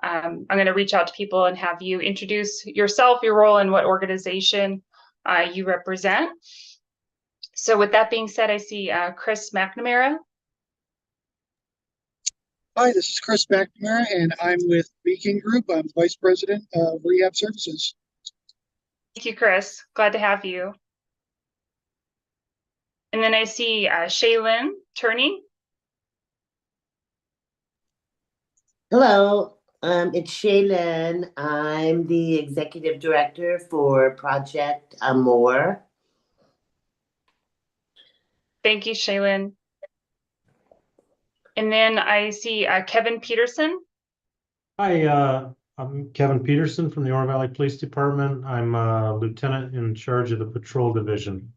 I'm going to reach out to people and have you introduce yourself, your role, and what organization you represent. So with that being said, I see Chris McNamara. Hi, this is Chris McNamara, and I'm with Beacon Group. I'm Vice President of Rehab Services. Thank you, Chris. Glad to have you. And then I see Shaylin Turney. Hello, it's Shaylin. I'm the Executive Director for Project Amore. Thank you, Shaylin. And then I see Kevin Peterson. Hi, I'm Kevin Peterson from the Oro Valley Police Department. I'm a lieutenant in charge of the patrol division.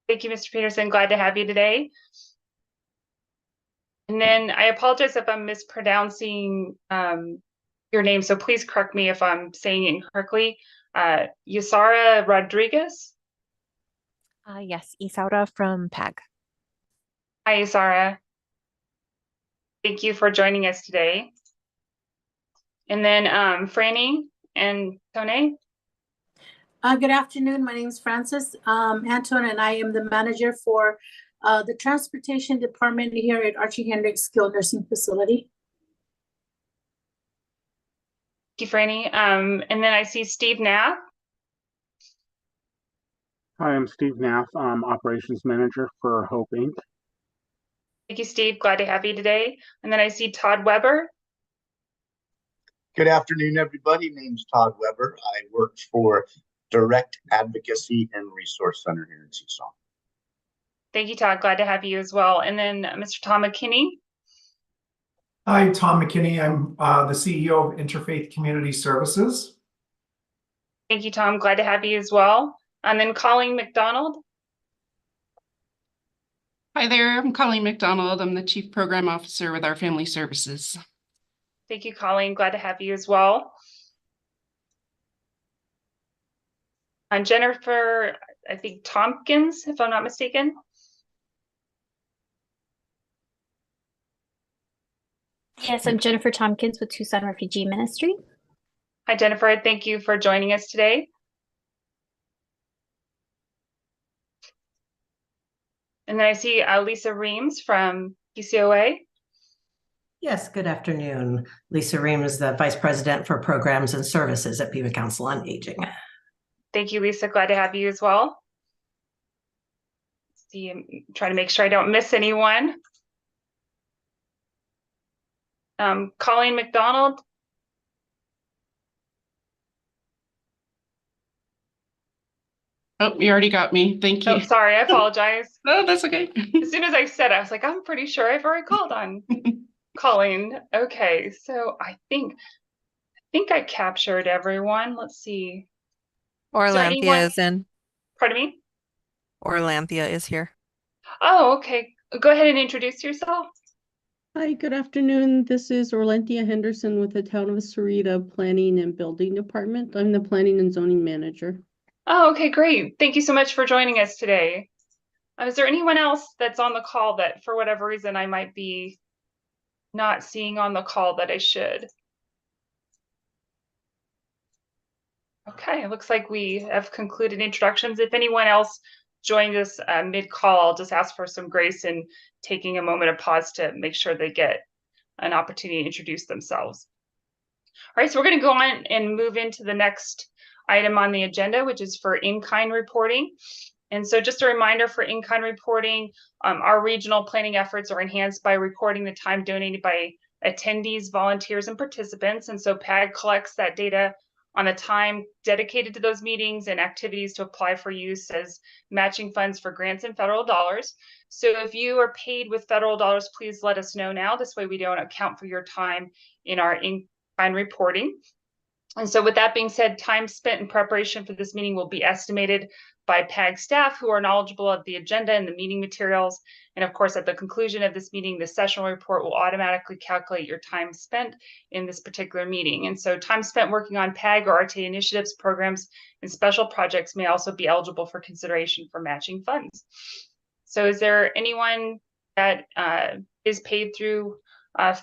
Thank you, Mr. Peterson. Glad to have you today. And then I apologize if I'm mispronouncing your name, so please correct me if I'm saying it incorrectly. Yusara Rodriguez? Yes, Isaura from PAG. Hi, Yusara. Thank you for joining us today. And then Franny and Tone? Good afternoon. My name is Frances Anton, and I am the manager for the Transportation Department here at Archie Hendricks Skilled Nursing Facility. Thank you, Franny. And then I see Steve Knapp. Hi, I'm Steve Knapp. I'm Operations Manager for Hope Inc. Thank you, Steve. Glad to have you today. And then I see Todd Weber. Good afternoon, everybody. Name's Todd Weber. I work for Direct Advocacy and Resource Center here in Tucson. Thank you, Todd. Glad to have you as well. And then Mr. Tom McKinney. Hi, I'm Tom McKinney. I'm the CEO of Interfaith Community Services. Thank you, Tom. Glad to have you as well. And then Colleen McDonald. Hi there, I'm Colleen McDonald. I'm the Chief Program Officer with Our Family Services. Thank you, Colleen. Glad to have you as well. And Jennifer, I think Tompkins, if I'm not mistaken. Yes, I'm Jennifer Tompkins with Tucson Refugee Ministry. Hi, Jennifer. Thank you for joining us today. And then I see Lisa Reams from PCOA. Yes, good afternoon. Lisa Reams, the Vice President for Programs and Services at Pima Council on Aging. Thank you, Lisa. Glad to have you as well. See, I'm trying to make sure I don't miss anyone. Colleen McDonald. Oh, you already got me. Thank you. Oh, sorry. I apologize. No, that's okay. As soon as I said it, I was like, I'm pretty sure I've already called on Colleen. Okay, so I think I captured everyone. Let's see. Orlanthea is in. Pardon me? Orlanthea is here. Oh, okay. Go ahead and introduce yourself. Hi, good afternoon. This is Orlanthea Henderson with the Town of Sarita Planning and Building Department. I'm the Planning and Zoning Manager. Oh, okay, great. Thank you so much for joining us today. Is there anyone else that's on the call that for whatever reason I might be not seeing on the call that I should? Okay, it looks like we have concluded introductions. If anyone else joined us mid-call, I'll just ask for some grace in taking a moment of pause to make sure they get an opportunity to introduce themselves. All right, so we're going to go on and move into the next item on the agenda, which is for in-kind reporting. And so just a reminder for in-kind reporting, our regional planning efforts are enhanced by recording the time donated by attendees, volunteers, and participants. And so PAG collects that data on the time dedicated to those meetings and activities to apply for use as matching funds for grants and federal dollars. So if you are paid with federal dollars, please let us know now. This way we don't account for your time in our in-kind reporting. And so with that being said, time spent in preparation for this meeting will be estimated by PAG staff who are knowledgeable of the agenda and the meeting materials. And of course, at the conclusion of this meeting, the sessional report will automatically calculate your time spent in this particular meeting. And so time spent working on PAG or RTA initiatives, programs, and special projects may also be eligible for consideration for matching funds. So is there anyone that is paid through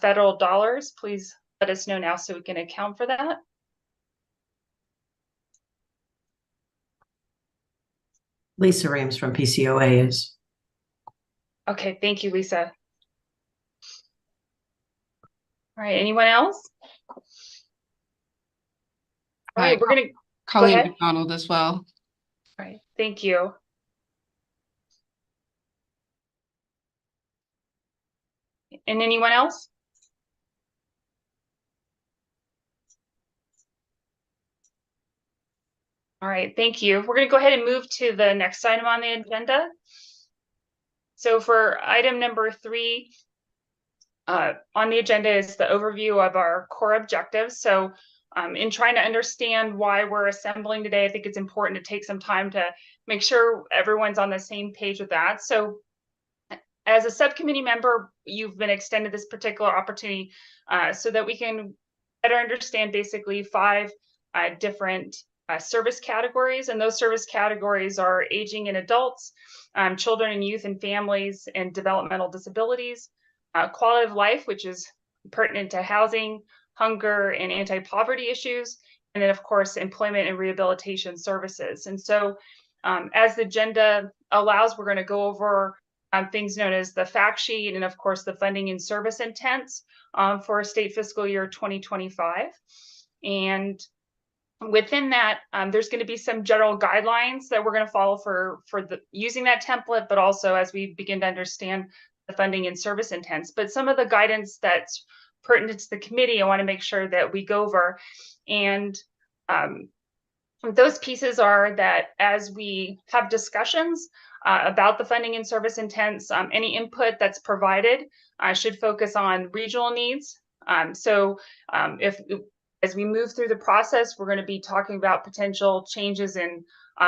federal dollars? Please let us know now so we can account for that. Lisa Reams from PCOA is. Okay, thank you, Lisa. All right, anyone else? All right, we're gonna go Colleen ahead. McDonald as well. All right, thank you. And anyone else? All right, thank you. We're going to go ahead and move to the next item on the agenda. So for item number 3 on the agenda is the overview of our core objectives. So in trying to understand why we're assembling today, I think it's important to take some time to make sure everyone's on the same page with that. So as a subcommittee member, you've been extended this particular opportunity so that we can better understand basically 5 different service categories. And those service categories are aging in adults, children and youth and families, and developmental disabilities, quality of life, which is pertinent to housing, hunger, and anti-poverty issues, and then of course, employment and rehabilitation services. And so as the agenda allows, we're going to go over things known as the fact sheet and of course the funding and service intents for state fiscal year 2025. And within that, there's going to be some general guidelines that we're going to follow for using that template, but also as we begin to understand the funding and service intents. But some of the guidance that's pertinent to the committee, I want to make sure that we go over. And those pieces are that as we have discussions about the funding and service intents, any input that's provided should focus on regional needs. As we move through the process, we're going to be talking about potential changes in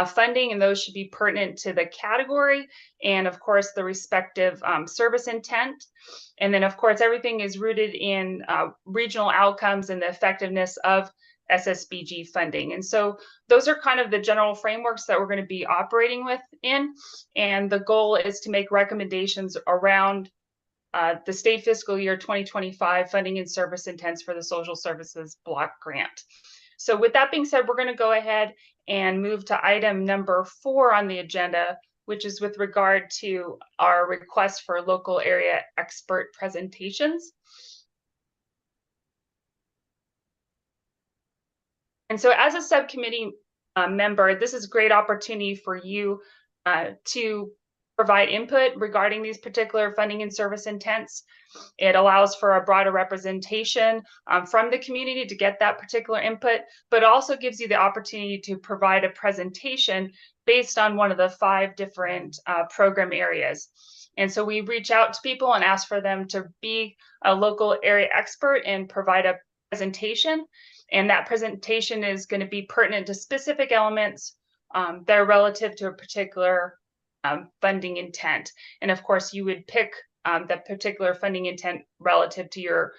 funding, and those should be pertinent to the category and, of course, the respective service intent. And then, of course, everything is rooted in regional outcomes and the effectiveness of SSBG funding. And so those are kind of the general frameworks that we're going to be operating within. And the goal is to make recommendations around the state fiscal year 2025 funding and service intents for the social services block grant. So with that being said, we're going to go ahead and move to item number 4 on the agenda, which is with regard to our request for local area expert presentations. And so as a subcommittee member, this is a great opportunity for you to provide input regarding these particular funding and service intents. It allows for a broader representation from the community to get that particular input, but also gives you the opportunity to provide a presentation based on one of the 5 different program areas. And so we reach out to people and ask for them to be a local area expert and provide a presentation. And that presentation is going to be pertinent to specific elements that are relative to a particular funding intent. And of course, you would pick that particular funding intent relative to your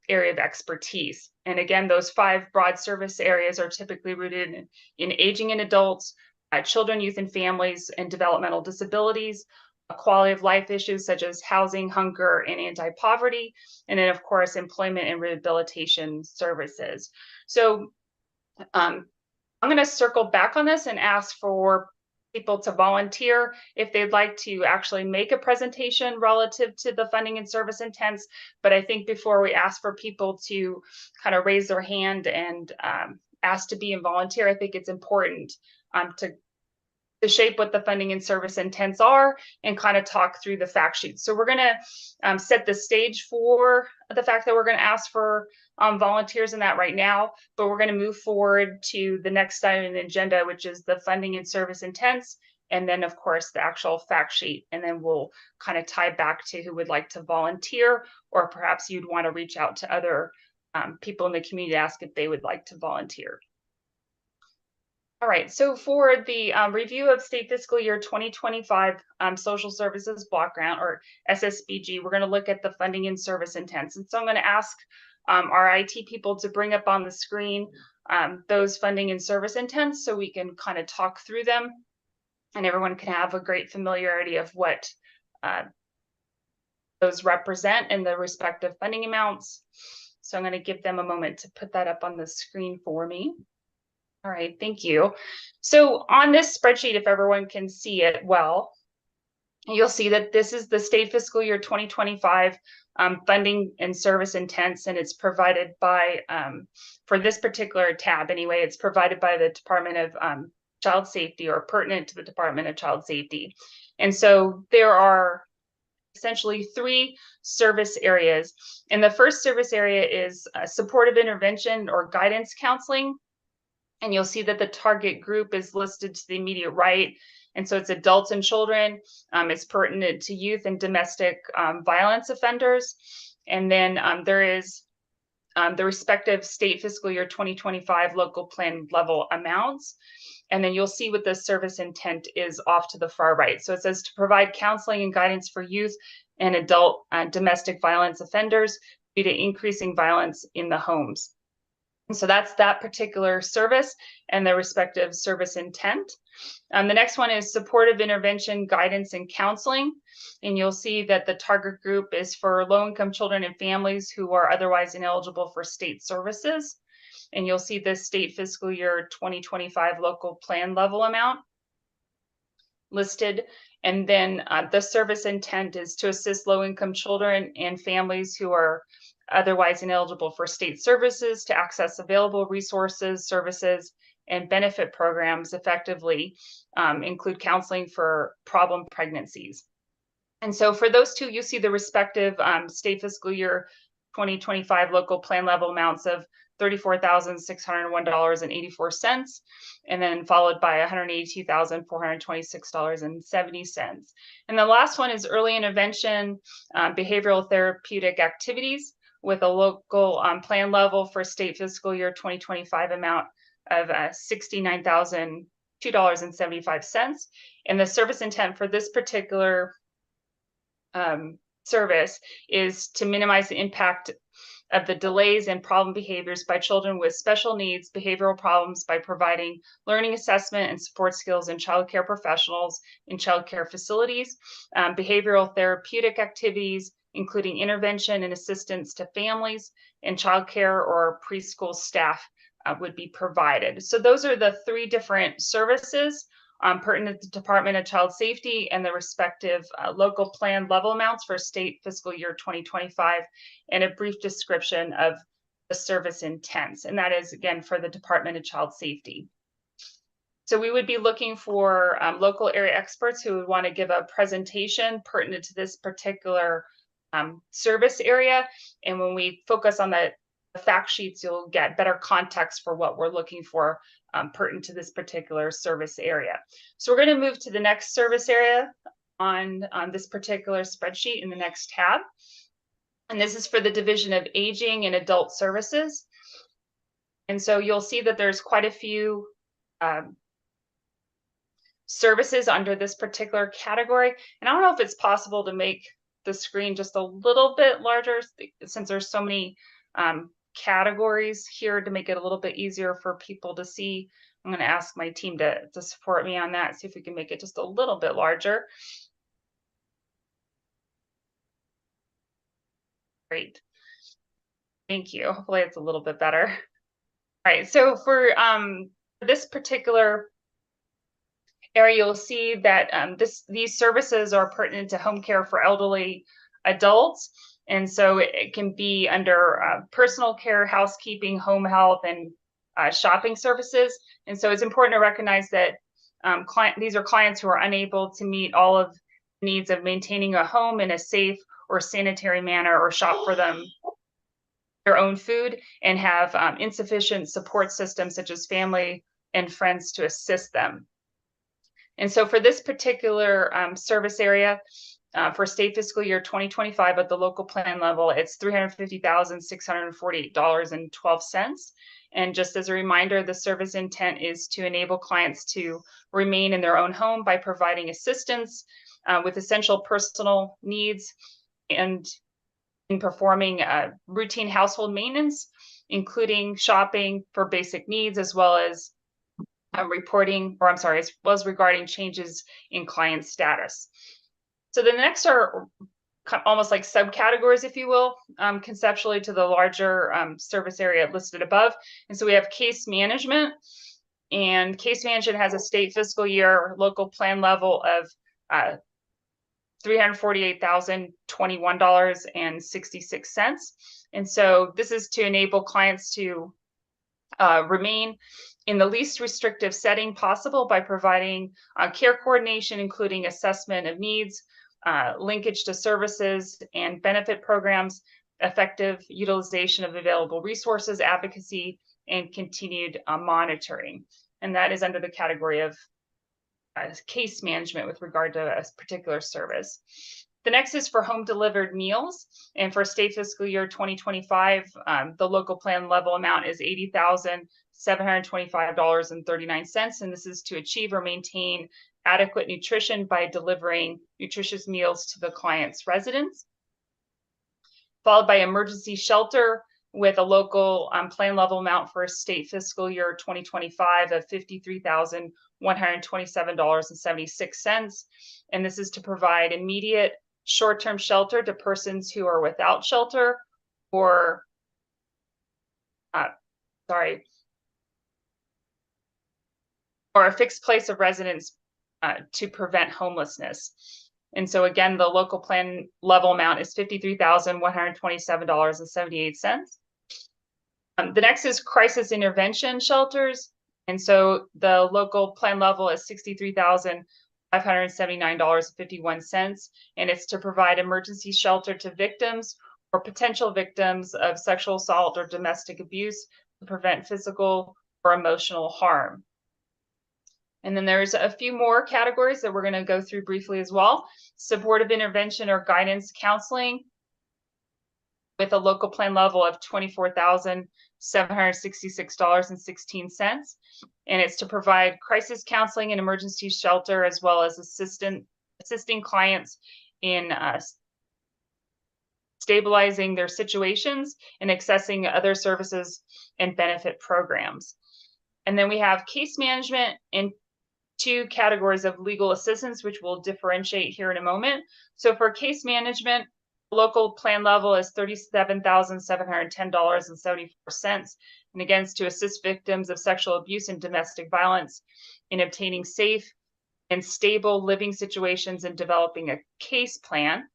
area of expertise. And again, those 5 broad service areas are typically rooted in aging in adults, children, youth, and families, and developmental disabilities, quality of life issues such as housing, hunger, and anti-poverty, and then of course, employment and rehabilitation services. So I'm going to circle back on this and ask for people to volunteer if they'd like to actually make a presentation relative to the funding and service intents. But I think before we ask for people to kind of raise their hand and ask to be a volunteer, I think it's important to shape what the funding and service intents are and kind of talk through the fact sheet. So we're going to set the stage for the fact that we're going to ask for volunteers in that right now, but we're going to move forward to the next item on the agenda, which is the funding and service intents, and then of course the actual fact sheet. And then we'll kind of tie back to who would like to volunteer, or perhaps you'd want to reach out to other people in the community to ask if they would like to volunteer. All right, so for the review of state fiscal year 2025 social services block grant, or SSBG, we're going to look at the funding and service intents. And so I'm going to ask our IT people to bring up on the screen those funding and service intents so we can kind of talk through them and everyone can have a great familiarity of what those represent and the respective funding amounts. So I'm going to give them a moment to put that up on the screen for me. All right, thank you. So on this spreadsheet, if everyone can see it well, you'll see that this is the state fiscal year 2025 funding and service intents, and it's provided by, for this particular tab anyway, it's provided by the Department of Child Safety, or pertinent to the Department of Child Safety. And so there are essentially 3 service areas. And the first service area is supportive intervention or guidance counseling. And you'll see that the target group is listed to the immediate right. And so it's adults and children. It's pertinent to youth and domestic violence offenders. And then there is the respective state fiscal year 2025 local plan level amounts. And then you'll see what the service intent is off to the far right. So it says to provide counseling and guidance for youth and adult domestic violence offenders due to increasing violence in the homes. And so that's that particular service and the respective service intent. The next one is supportive intervention, guidance, and counseling. And you'll see that the target group is for low-income children and families who are otherwise ineligible for state services. And you'll see the state fiscal year 2025 local plan level amount listed. And then the service intent is to assist low-income children and families who are otherwise ineligible for state services to access available resources, services, and benefit programs effectively, include counseling for problem pregnancies. And so for those 2, you see the respective state fiscal year 2025 local plan level amounts of $34,601.84, and then followed by $182,426.70. And the last one is early intervention, behavioral therapeutic activities, with a local plan level for state fiscal year 2025 amount of $69,002.75. And the service intent for this particular service is to minimize the impact of the delays and problem behaviors by children with special needs, behavioral problems, by providing learning assessment and support skills in child care professionals in child care facilities, behavioral therapeutic activities, including intervention and assistance to families, and child care or preschool staff would be provided. So those are the 3 different services pertinent to the Department of Child Safety and the respective local plan level amounts for state fiscal year 2025, and a brief description of the service intents. And that is, again, for the Department of Child Safety. So we would be looking for local area experts who would want to give a presentation pertinent to this particular service area. And when we focus on the fact sheets, you'll get better context for what we're looking for pertinent to this particular service area. So we're going to move to the next service area on this particular spreadsheet in the next tab. And this is for the Division of Aging and Adult Services. And so you'll see that there's quite a few services under this particular category. And I don't know if it's possible to make the screen just a little bit larger, since there's so many categories here, to make it a little bit easier for people to see. I'm going to ask my team to support me on that, see if we can make it just a little bit larger. Great. Thank you. Hopefully it's a little bit better. All right, so for this particular area, you'll see that these services are pertinent to home care for elderly adults. And so it can be under personal care, housekeeping, home health, and shopping services. And so it's important to recognize that these are clients who are unable to meet all of the needs of maintaining a home in a safe or sanitary manner, or shop for them their own food, and have insufficient support systems such as family and friends to assist them. And so for this particular service area, for state fiscal year 2025 at the local plan level, it's $350,648.12. And just as a reminder, the service intent is to enable clients to remain in their own home by providing assistance with essential personal needs, and in performing routine household maintenance, including shopping for basic needs, as well as regarding changes in client status. So the next are almost like subcategories, if you will, conceptually to the larger service area listed above. And so we have case management, and case management has a state fiscal year local plan level of $348,021.66. And so this is to enable clients to remain in the least restrictive setting possible by providing care coordination, including assessment of needs, linkage to services and benefit programs, effective utilization of available resources, advocacy, and continued monitoring. And that is under the category of case management with regard to a particular service. The next is for home delivered meals. And for state fiscal year 2025, the local plan level amount is $80,725.39. And this is to achieve or maintain adequate nutrition by delivering nutritious meals to the client's residence. Followed by emergency shelter with a local plan level amount for state fiscal year 2025 of $53,127.76. And this is to provide immediate short-term shelter to persons who are without shelter or, or a fixed place of residence to prevent homelessness. And so again, the local plan level amount is $53,127.78. The next is crisis intervention shelters. And so the local plan level is $63,579.51. And it's to provide emergency shelter to victims or potential victims of sexual assault or domestic abuse to prevent physical or emotional harm. And then there's a few more categories that we're going to go through briefly as well. Supportive intervention or guidance counseling with a local plan level of $24,766.16. And it's to provide crisis counseling and emergency shelter, as well as assisting clients in stabilizing their situations and accessing other services and benefit programs. And then we have case management in two categories of legal assistance, which we'll differentiate here in a moment. So for case management, local plan level is $37,710.74. And again, it's to assist victims of sexual abuse and domestic violence in obtaining safe and stable living situations and developing a case plan.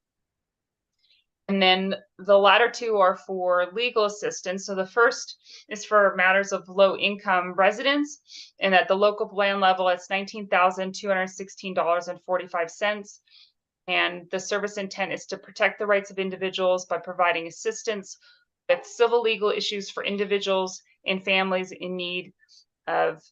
And then the latter two are for legal assistance. So the first is for matters of low income residents, and at the local plan level, it's $19,216.45. And the service intent is to protect the rights of individuals by providing assistance with civil legal issues for individuals and families in need of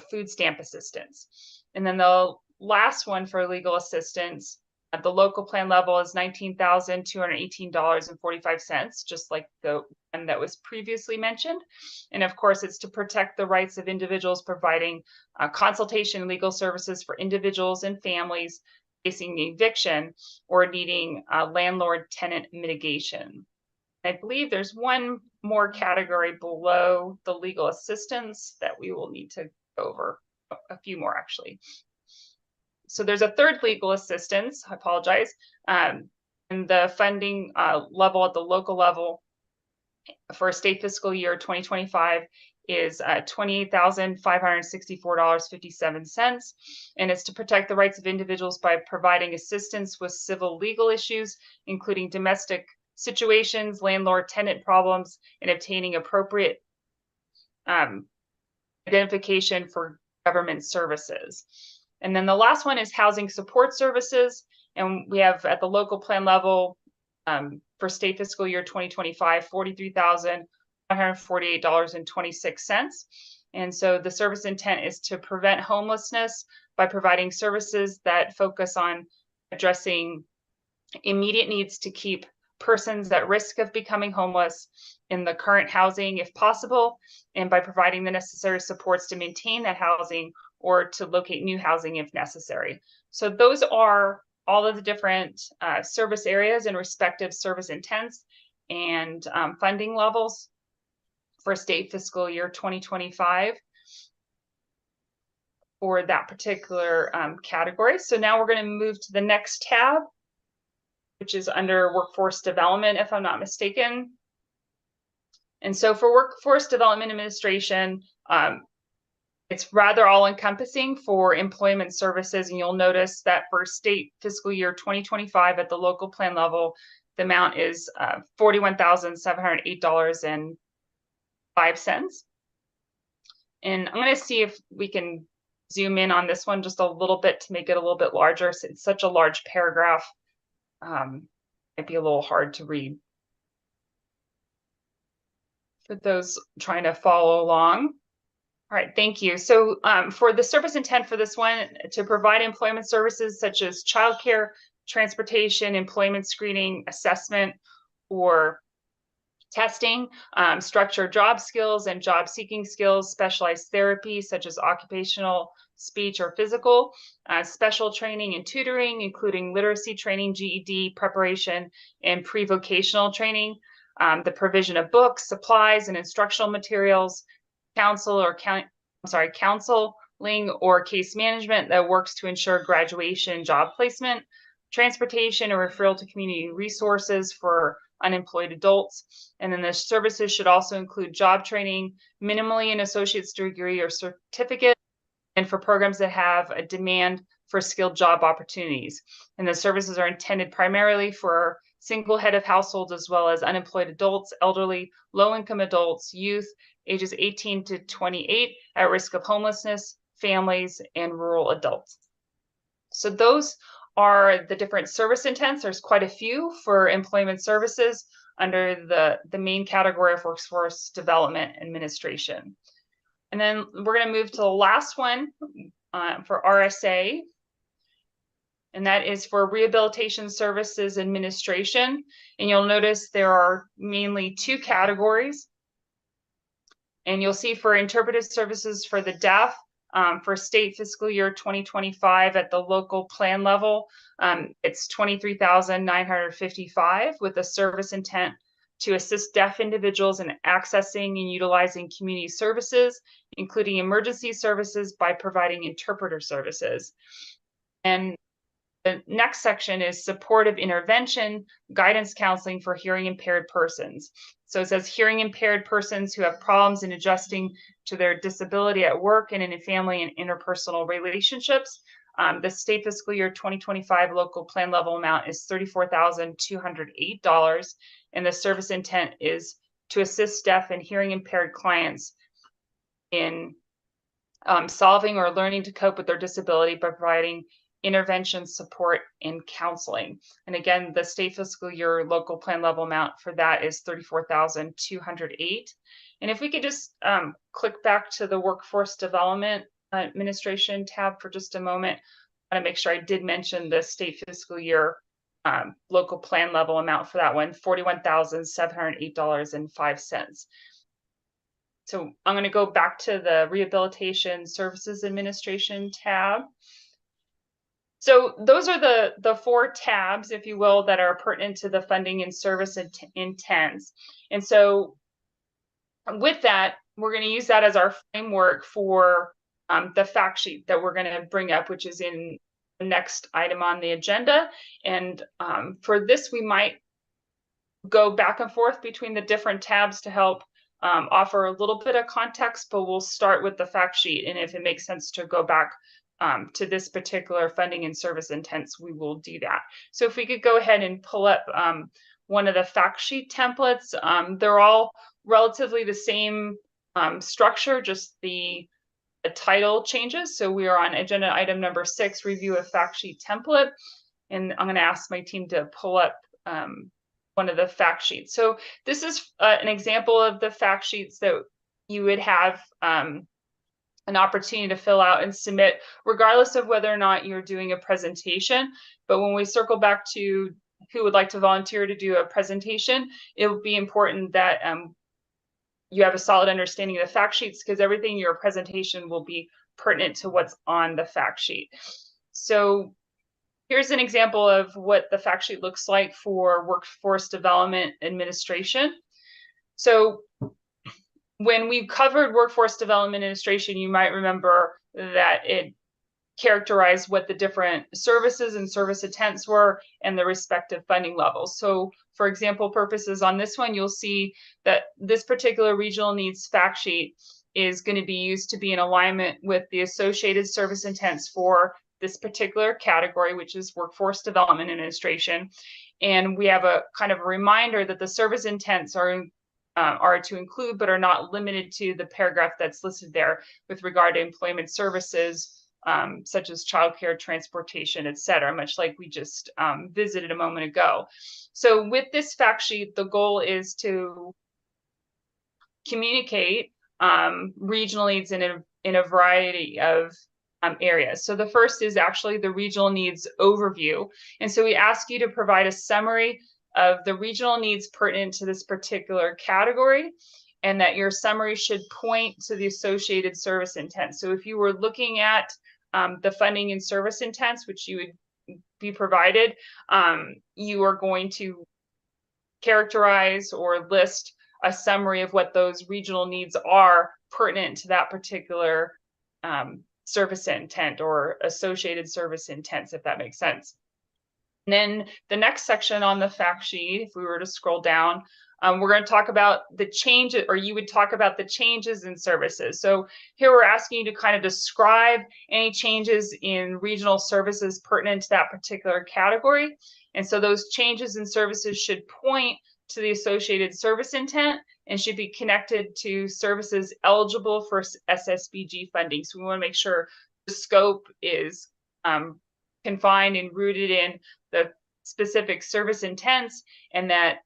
food stamp assistance. And then the last one for legal assistance at the local plan level is $19,218.45, just like the one that was previously mentioned. And of course, it's to protect the rights of individuals, providing consultation and legal services for individuals and families facing eviction or needing landlord-tenant mitigation. I believe there's one more category below the legal assistance that we will need to go over, a few more actually. So there's a third legal assistance, I apologize, and the funding level at the local level for state fiscal year 2025 is $28,564.57. And it's to protect the rights of individuals by providing assistance with civil legal issues, including domestic situations, landlord-tenant problems, and obtaining appropriate identification for government services. And then the last one is housing support services. And we have at the local plan level for state fiscal year 2025, $43,148.26. And so the service intent is to prevent homelessness by providing services that focus on addressing immediate needs to keep persons at risk of becoming homeless in the current housing if possible, and by providing the necessary supports to maintain that housing or to locate new housing if necessary. So those are all of the different service areas and respective service intents and funding levels for state fiscal year 2025 for that particular category. So now we're going to move to the next tab, which is under workforce development, if I'm not mistaken. And so for workforce development administration, it's rather all-encompassing for employment services, and you'll notice that for state fiscal year 2025 at the local plan level, the amount is $41,708.05. And I'm going to see if we can zoom in on this one just a little bit to make it a little bit larger. So it's such a large paragraph. It'd be a little hard to read for those trying to follow along. All right, thank you. So for the service intent for this one, to provide employment services such as childcare, transportation, employment screening, assessment, or testing, structured job skills and job seeking skills, specialized therapy such as occupational, speech, or physical, special training and tutoring, including literacy training, GED preparation, and pre-vocational training, the provision of books, supplies, and instructional materials, counseling or case management that works to ensure graduation, job placement, transportation or referral to community resources for unemployed adults. And then the services should also include job training, minimally an associate's degree or certificate, and for programs that have a demand for skilled job opportunities. And the services are intended primarily for single head of households, as well as unemployed adults, elderly, low-income adults, youth, ages 18 to 28 at risk of homelessness, families, and rural adults. So those are the different service intents. There's quite a few for employment services under the main category of workforce development administration. And then we're going to move to the last one for RSA. And that is for rehabilitation services administration. And you'll notice there are mainly two categories. And you'll see for interpretive services for the deaf, for state fiscal year 2025 at the local plan level, it's $23,955 with a service intent to assist deaf individuals in accessing and utilizing community services, including emergency services, by providing interpreter services. And the next section is supportive intervention, guidance counseling for hearing impaired persons. So it says hearing impaired persons who have problems in adjusting to their disability at work and in family and interpersonal relationships. The state fiscal year 2025 local plan level amount is $34,208. And the service intent is to assist deaf and hearing impaired clients in solving or learning to cope with their disability by providing intervention, support, and counseling. And again, the state fiscal year local plan level amount for that is $34,208. And if we could just click back to the workforce development administration tab for just a moment, I want to make sure I did mention the state fiscal year local plan level amount for that one, $41,708.05. So I'm going to go back to the Rehabilitation Services Administration tab. So those are the four tabs, if you will, that are pertinent to the funding and service intents. And so with that, we're going to use that as our framework for the fact sheet that we're going to bring up, which is in the next item on the agenda. And for this, we might go back and forth between the different tabs to help offer a little bit of context, but we'll start with the fact sheet. And if it makes sense to go back to this particular funding and service intents, we will do that. So if we could go ahead and pull up one of the fact sheet templates, they're all relatively the same structure, just the title changes. So we are on agenda item number 6, review a fact sheet template. And I'm going to ask my team to pull up one of the fact sheets. So this is an example of the fact sheets that you would have an opportunity to fill out and submit, regardless of whether or not you're doing a presentation. But when we circle back to who would like to volunteer to do a presentation, it will be important that you have a solid understanding of the fact sheets, because everything in your presentation will be pertinent to what's on the fact sheet. So here's an example of what the fact sheet looks like for Workforce Development Administration. So when we covered Workforce Development Administration, you might remember that it characterize what the different services and service intents were and the respective funding levels. So for example purposes on this one, you'll see that this particular regional needs fact sheet is going to be used to be in alignment with the associated service intents for this particular category, which is Workforce Development Administration. And we have a kind of a reminder that the service intents are to include, but are not limited to, the paragraph that's listed there with regard to employment services, such as childcare, transportation, et cetera, much like we just visited a moment ago. So with this fact sheet, the goal is to communicate regional needs in a variety of areas. So the first is actually the regional needs overview. And so we ask you to provide a summary of the regional needs pertinent to this particular category, and that your summary should point to the associated service intent. So if you were looking at the funding and service intents, which you would be provided, you are going to characterize or list a summary of what those regional needs are pertinent to that particular service intent or associated service intents, if that makes sense. And then the next section on the fact sheet, if we were to scroll down, we're going to talk about the change, or you would talk about the changes in services. So here we're asking you to kind of describe any changes in regional services pertinent to that particular category. And so those changes in services should point to the associated service intent and should be connected to services eligible for SSBG funding. So we want to make sure the scope is confined and rooted in the specific service intents, and that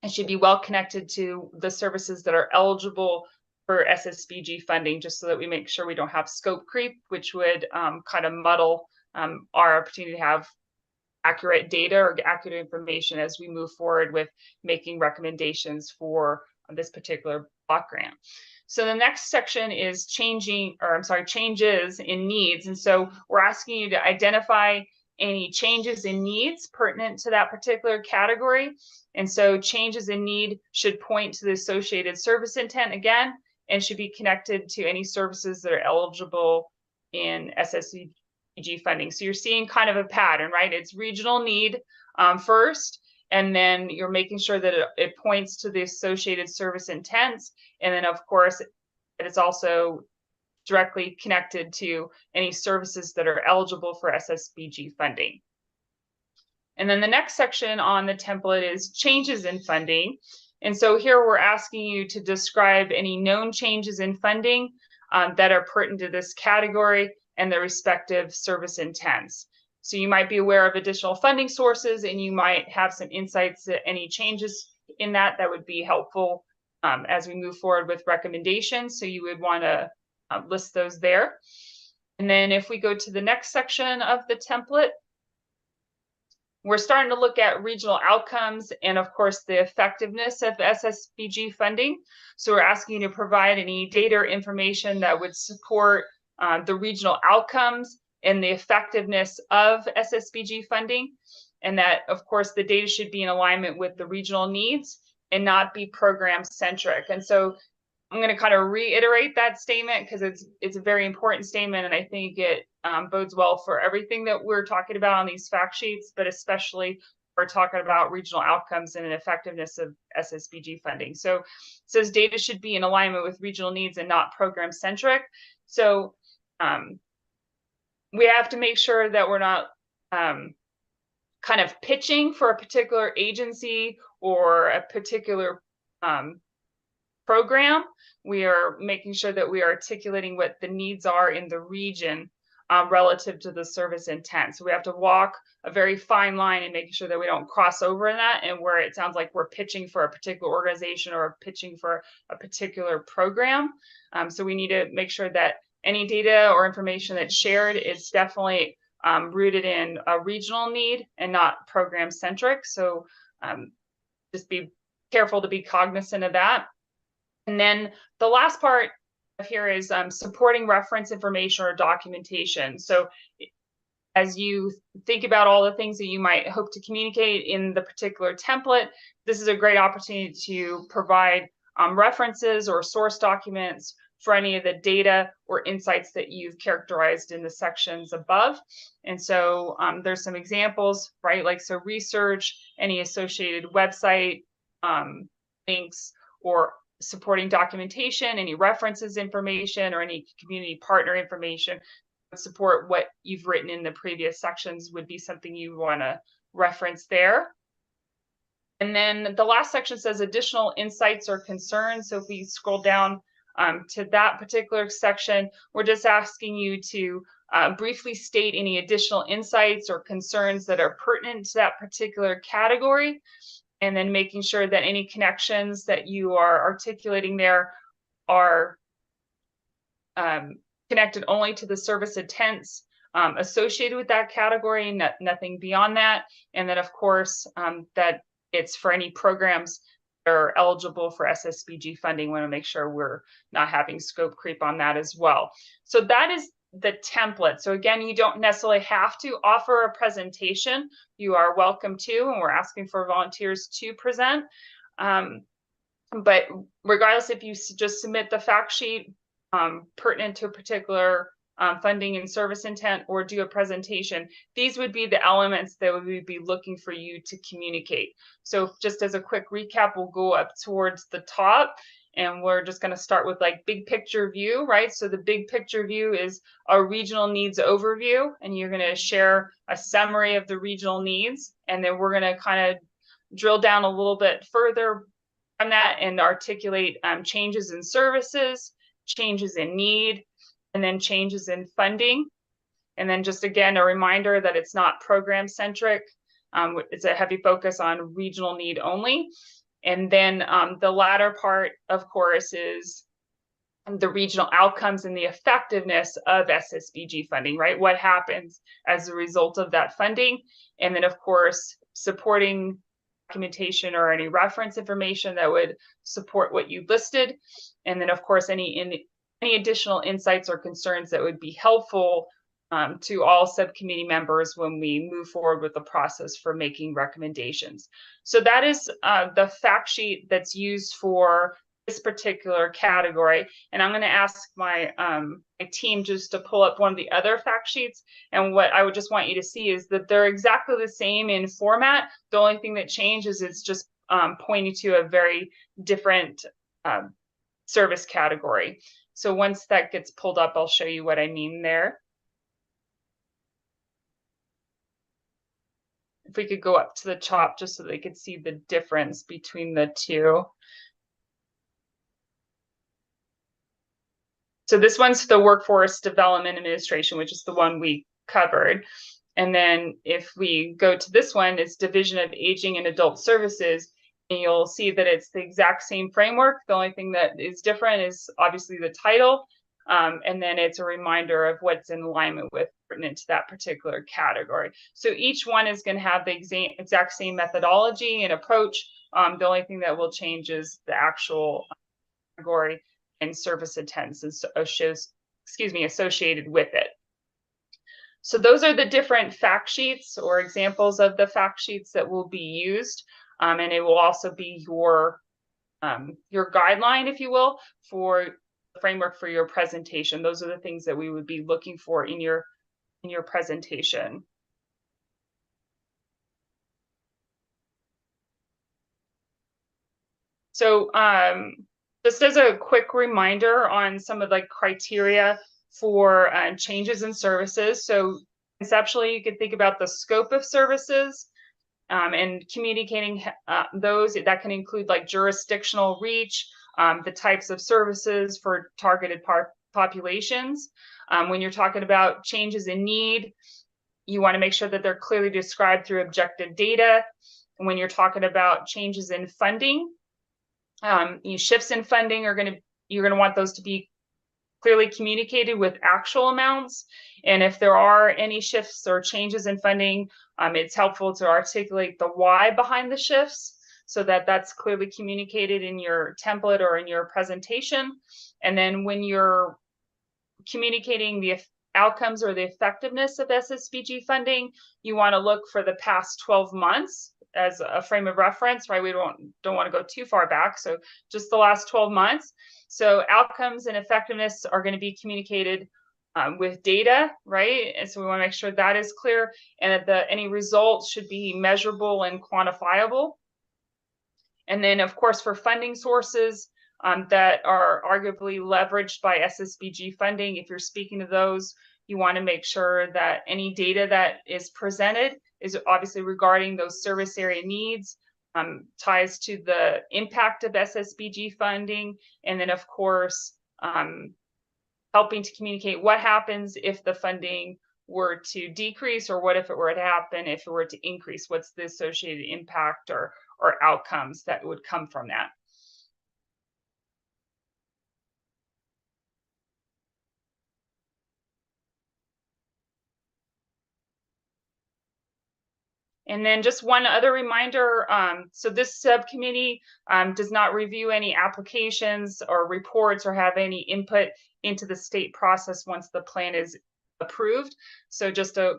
it should be well connected to the services that are eligible for SSBG funding, just so that we make sure we don't have scope creep, which would kind of muddle our opportunity to have accurate data or accurate information as we move forward with making recommendations for this particular block grant. So the next section is changes in needs. And so we're asking you to identify any changes in needs pertinent to that particular category. And so changes in need should point to the associated service intent again, and should be connected to any services that are eligible in SSBG funding. So you're seeing kind of a pattern, right? It's regional need first, and then you're making sure that it points to the associated service intents. And then of course, it's also directly connected to any services that are eligible for SSBG funding. And then the next section on the template is changes in funding. And so here we're asking you to describe any known changes in funding that are pertinent to this category and the respective service intents. So you might be aware of additional funding sources, and you might have some insights to any changes in that would be helpful as we move forward with recommendations. So you would want to list those there. And then if we go to the next section of the template, we're starting to look at regional outcomes and of course the effectiveness of SSBG funding. So we're asking you to provide any data or information that would support the regional outcomes and the effectiveness of SSBG funding. And that of course the data should be in alignment with the regional needs and not be program centric. And so I'm going to kind of reiterate that statement because it's a very important statement, and I think it bodes well for everything that we're talking about on these fact sheets, but especially we're talking about regional outcomes and an effectiveness of SSBG funding. So it says data should be in alignment with regional needs and not program centric. So we have to make sure that we're not kind of pitching for a particular agency or a particular program. We are making sure that we are articulating what the needs are in the region relative to the service intent. So we have to walk a very fine line and making sure that we don't cross over in that, and where it sounds like we're pitching for a particular organization or pitching for a particular program. So we need to make sure that any data or information that's shared is definitely rooted in a regional need and not program centric. So just be careful to be cognizant of that. And then the last part here is supporting reference information or documentation. So as you think about all the things that you might hope to communicate in the particular template, this is a great opportunity to provide references or source documents for any of the data or insights that you've characterized in the sections above. And so there's some examples, right? Like, so research, any associated website links or supporting documentation, any references information, or any community partner information support what you've written in the previous sections would be something you want to reference there. And then the last section says additional insights or concerns. So if we scroll down to that particular section, we're just asking you to briefly state any additional insights or concerns that are pertinent to that particular category, and then making sure that any connections that you are articulating there are connected only to the service intents associated with that category, nothing beyond that. And then, of course, that it's for any programs that are eligible for SSBG funding. We want to make sure we're not having scope creep on that as well. So that is the template. So again, you don't necessarily have to offer a presentation. You are welcome to, and we're asking for volunteers to present. But regardless, if you just submit the fact sheet pertinent to a particular funding and service intent, or do a presentation, these would be the elements that we would be looking for you to communicate. So just as a quick recap, we'll go up towards the top, and we're just going to start with like big picture view, right? So the big picture view is a regional needs overview, and you're going to share a summary of the regional needs, and then we're going to kind of drill down a little bit further on that and articulate changes in services, changes in need, and then changes in funding. And then just again, a reminder that it's not program centric. It's a heavy focus on regional need only. And then the latter part, of course, is the regional outcomes and the effectiveness of SSBG funding, right? What happens as a result of that funding? And then, of course, supporting documentation or any reference information that would support what you listed. And then, of course, any additional insights or concerns that would be helpful to all subcommittee members when we move forward with the process for making recommendations. So that is the fact sheet that's used for this particular category. And I'm going to ask my team just to pull up one of the other fact sheets. And what I would just want you to see is that they're exactly the same in format. The only thing that changes is just pointing to a very different service category. So once that gets pulled up, I'll show you what I mean there. If we could go up to the top just so they could see the difference between the two. So this one's the Workforce Development Administration, which is the one we covered. And then if we go to this one, it's Division of Aging and Adult Services. And you'll see that it's the exact same framework. The only thing that is different is obviously the title. And then it's a reminder of what's in alignment with pertinent to that particular category. So each one is going to have the exact same methodology and approach. The only thing that will change is the actual category and service intents associated with it. So those are the different fact sheets or examples of the fact sheets that will be used. And it will also be your guideline, if you will, for the framework for your presentation. Those are the things that we would be looking for in your presentation. So just as a quick reminder on some of the criteria for changes in services. So conceptually, you could think about the scope of services. And communicating those, that can include like jurisdictional reach, the types of services for targeted populations. When you're talking about changes in need, you want to make sure that they're clearly described through objective data. And when you're talking about changes in funding, shifts in funding you're going to want those to be clearly communicated with actual amounts. And if there are any shifts or changes in funding, it's helpful to articulate the why behind the shifts so that that's clearly communicated in your template or in your presentation. And then when you're communicating the outcomes or the effectiveness of SSBG funding, you want to look for the past 12 months as a frame of reference, right? We don't want to go too far back. So just the last 12 months. So outcomes and effectiveness are going to be communicated with data, right? And so we want to make sure that is clear, and that any results should be measurable and quantifiable. And then, of course, for funding sources that are arguably leveraged by SSBG funding, if you're speaking to those, you want to make sure that any data that is presented is obviously regarding those service area needs, ties to the impact of SSBG funding, and then, of course, helping to communicate what happens if the funding were to decrease, or what if it were to happen if it were to increase. What's the associated impact or outcomes that would come from that? And then just one other reminder, so this subcommittee does not review any applications or reports or have any input into the state process once the plan is approved. So just a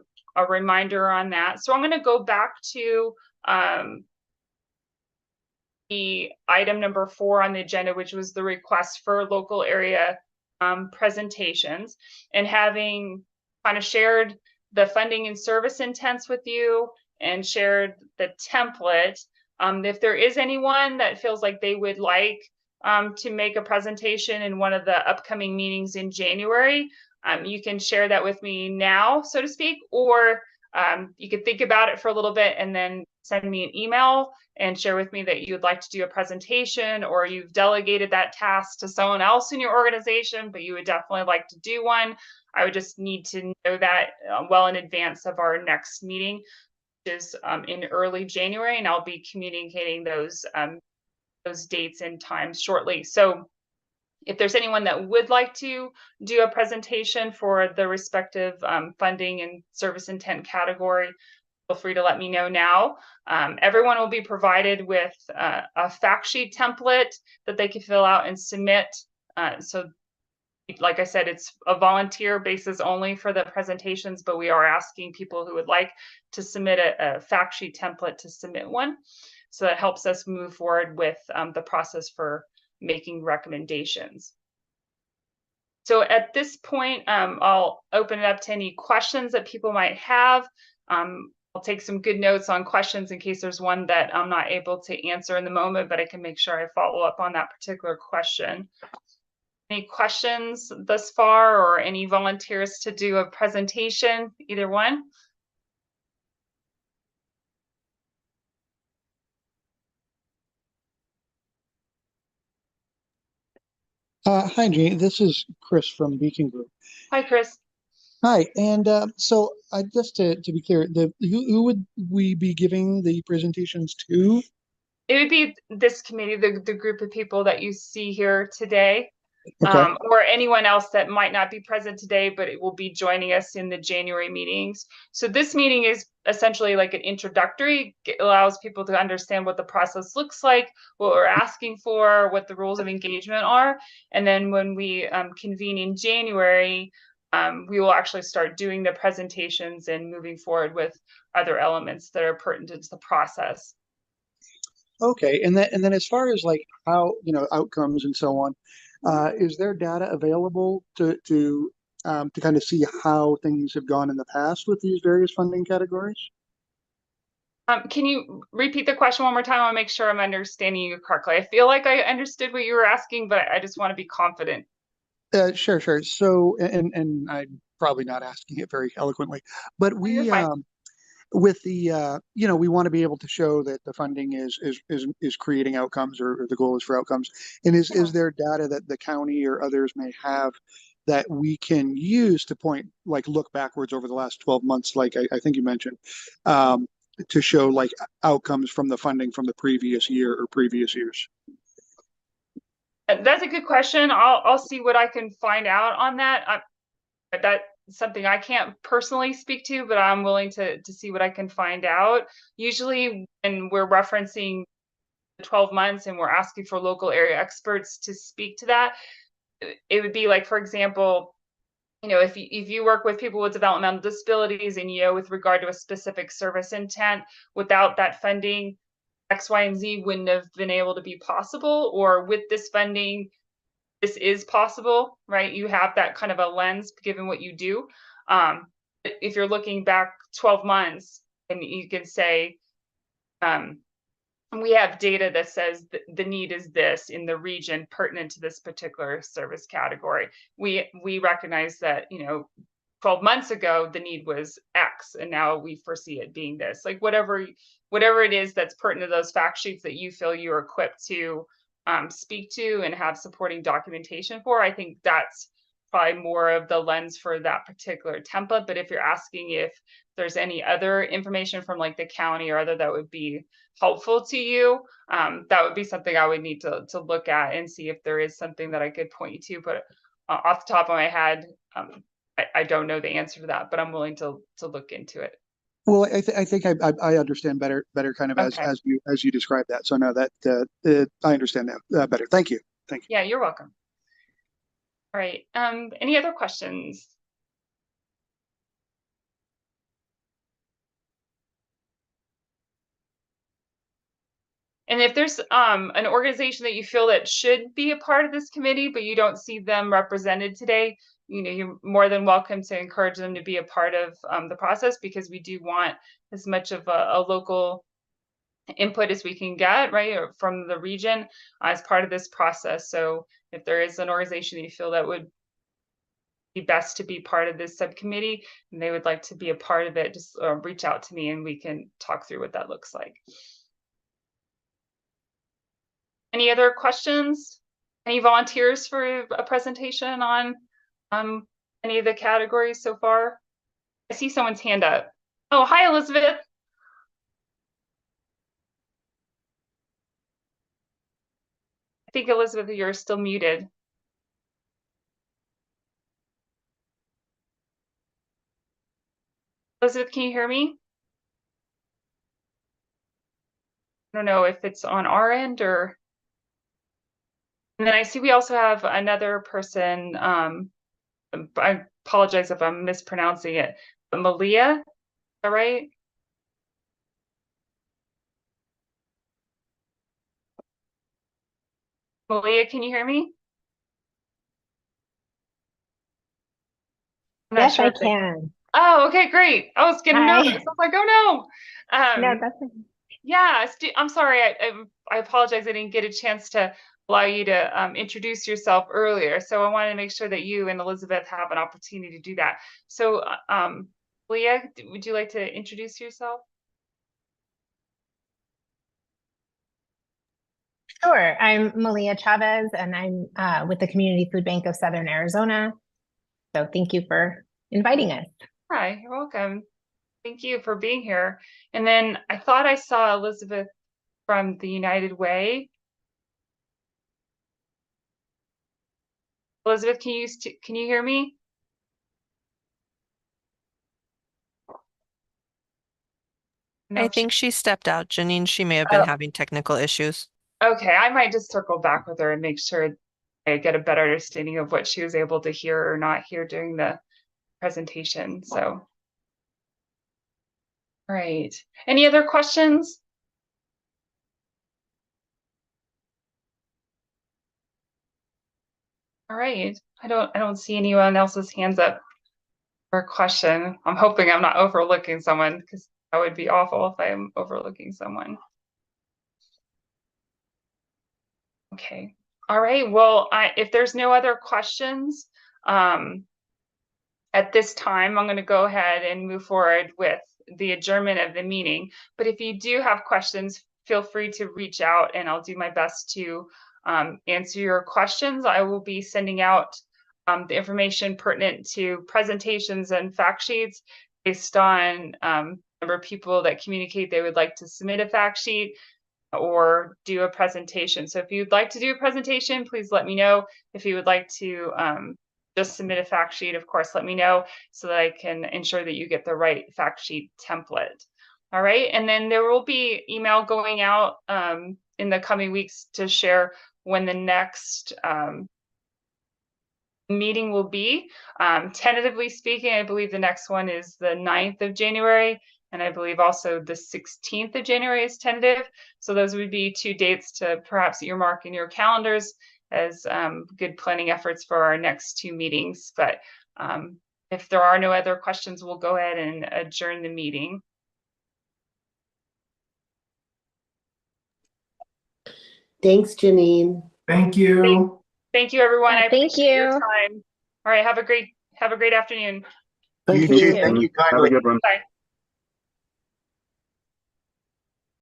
reminder on that. So I'm going to go back to the item number 4 on the agenda, which was the request for local area presentations, and having kind of shared the funding and service intents with you and shared the template. If there is anyone that feels like they would like to make a presentation in one of the upcoming meetings in January, you can share that with me now, so to speak, or you could think about it for a little bit and then send me an email and share with me that you'd like to do a presentation, or you've delegated that task to someone else in your organization, but you would definitely like to do one. I would just need to know that well in advance of our next meeting, which is in early January, and I'll be communicating those dates and times shortly. So if there's anyone that would like to do a presentation for the respective funding and service intent category, feel free to let me know now. Everyone will be provided with a fact sheet template that they can fill out and submit. So like I said, it's a volunteer basis only for the presentations, but we are asking people who would like to submit a fact sheet template to submit one. So that helps us move forward with the process for making recommendations. So at this point, I'll open it up to any questions that people might have. I'll take some good notes on questions in case there's one that I'm not able to answer in the moment, but I can make sure I follow up on that particular question. Any questions thus far, or any volunteers to do a presentation, either one? Hi, Jane. This is Chris from Beacon Group. Hi, Chris. Hi, and so I just to be clear, who would we be giving the presentations to? It would be this committee, the group of people that you see here today. Okay. Or anyone else that might not be present today, but it will be joining us in the January meetings. So this meeting is essentially like an introductory. It allows people to understand what the process looks like, what we're asking for, what the rules of engagement are. And then when we convene in January, we will actually start doing the presentations and moving forward with other elements that are pertinent to the process. Okay, and then as far as like how, outcomes and so on, is there data available to kind of see how things have gone in the past with these various funding categories? Can you repeat the question one more time? I want to make sure I'm understanding you correctly. I feel like I understood what you were asking, but I just want to be confident. Sure. So, and I'm probably not asking it very eloquently, but we with the we want to be able to show that the funding is creating outcomes, or the goal is for outcomes. And is there data that the county or others may have that we can use to look backwards over the last 12 months, like I think you mentioned, to show like outcomes from the funding from the previous year or previous years? That's a good question. I'll see what I can find out on that. That's something I can't personally speak to, but I'm willing to see what I can find out. Usually when we're referencing 12 months and we're asking for local area experts to speak to that, it would be like, for example, you know, if you work with people with developmental disabilities and, you know, with regard to a specific service intent, without that funding, X, Y, and Z wouldn't have been able to be possible, or with this funding, this is possible, right? You have that kind of a lens given what you do. If you're looking back 12 months and you can say, we have data that says the need is this in the region pertinent to this particular service category. We recognize that, you know, 12 months ago, the need was X, and now we foresee it being this. Like whatever it is that's pertinent to those fact sheets that you feel you're equipped to speak to and have supporting documentation for, I think that's probably more of the lens for that particular template. But if you're asking if there's any other information from like the county or other that would be helpful to you, that would be something I would need to look at and see if there is something that I could point you to. But off the top of my head, I don't know the answer to that, but I'm willing to look into it. Well, I think I understand better kind of Okay. as you describe that. So no, that I understand that better. Thank you. Thank you. Yeah, you're welcome. All right. Any other questions? And if there's an organization that you feel that should be a part of this committee, but you don't see them represented today, you know, you're more than welcome to encourage them to be a part of the process, because we do want as much of a local input as we can get, right, or from the region as part of this process. So if there is an organization that you feel that would be best to be part of this subcommittee and they would like to be a part of it, just reach out to me and we can talk through what that looks like. Any other questions? Any volunteers for a presentation on any of the categories so far? I see someone's hand up. Oh, hi, Elizabeth. I think, Elizabeth, you're still muted. Elizabeth, can you hear me? I don't know if it's on our end or... And then I see we also have another person. I apologize if I'm mispronouncing it, but Malia, is that right? Malia, can you hear me? I'm not Yes, sure I if they... can. Oh, okay, great. I was getting nervous. I was like, oh no. No, that's okay. Yeah, I'm sorry. I apologize. I didn't get a chance to allow you to introduce yourself earlier. So I wanted to make sure that you and Elizabeth have an opportunity to do that. So, Leah, would you like to introduce yourself? Sure. I'm Malia Chavez, and I'm with the Community Food Bank of Southern Arizona. So thank you for inviting us. Hi, you're welcome. Thank you for being here. And then I thought I saw Elizabeth from the United Way. Elizabeth, can you hear me? No, I think she stepped out, Janine. She may have been having technical issues. Okay, I might just circle back with her and make sure I get a better understanding of what she was able to hear or not hear during the presentation. So, all right. Any other questions? All right. I don't see anyone else's hands up for a question. I'm hoping I'm not overlooking someone, because that would be awful if I'm overlooking someone. Okay. All right. Well, if there's no other questions, at this time, I'm going to go ahead and move forward with the adjournment of the meeting. But if you do have questions, feel free to reach out and I'll do my best to answer your questions. I will be sending out the information pertinent to presentations and fact sheets based on number of people that communicate they would like to submit a fact sheet or do a presentation. So if you'd like to do a presentation, please let me know. If you would like to just submit a fact sheet, of course, let me know so that I can ensure that you get the right fact sheet template. All right, and then there will be email going out in the coming weeks to share when the next meeting will be. Tentatively speaking, I believe the next one is the 9th of January, and I believe also the 16th of January is tentative. So those would be 2 dates to perhaps earmark in your calendars as good planning efforts for our next 2 meetings. But if there are no other questions, we'll go ahead and adjourn the meeting. Thanks, Janine. Thank you. Thank you, everyone. I Thank appreciate your you. time. All right, have a great afternoon. Thank You you. too. Thank you Have a kindly. good one. Bye.